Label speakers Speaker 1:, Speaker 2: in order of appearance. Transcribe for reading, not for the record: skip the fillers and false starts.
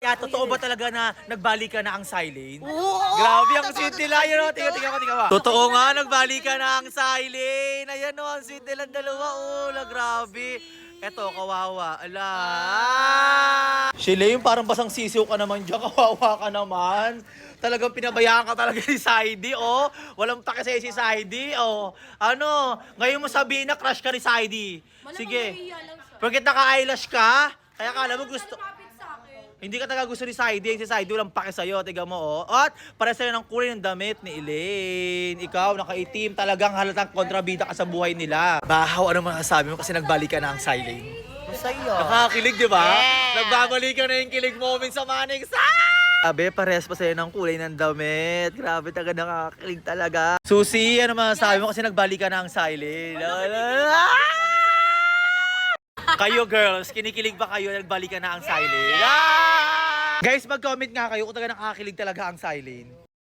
Speaker 1: Kaya totoo ba talaga na nagbalikan na ang Silene?
Speaker 2: Oo!
Speaker 1: Grabe ang sweet nila. Yun o, tingnan mo. Totoo nga, nagbalikan na ang Silene. Ayan o, ang sweet nilang dalawa. Grabe. Eto, kawawa. Ala. Shilane, parang basang sisiw ka naman dyan. Kawawa ka naman. Talagang pinabayaan ka talaga ni Saidi, oh. Walang take sa'yo si Saidi, oh. Ano, ngayon mo sabihin na crush ka ni Saidi. Sige. Porket naka-eyelash ka, kaya kala mo gusto... Hindi ka talaga gusto ni Saidi. Si Saidi walang pake sa'yo. Tiga mo, oh. At para sa'yo ng kulay ng damit ni Elaine. Ikaw, nakaitim. Talagang halatang kontrabida ka sa buhay nila. Bahaw, ano masasabi mo kasi nagbalikan na ang Silene?
Speaker 2: Masaya.
Speaker 1: Nakakakilig, di ba?
Speaker 2: Yes!
Speaker 1: Nagbabalikan na yung kilig moment sa Manix. Sabi, parehas pa sa'yo ng kulay ng damit. Grabe, taga nakakakilig talaga. Susi, ano masasabi mo kasi nagbalikan na ang Silene? Kayo girls, kinikilig ba kayo nagbalikan na ang Silene? Guys, mag-comment nga kayo kung taga nakakakilig talaga ang Silene.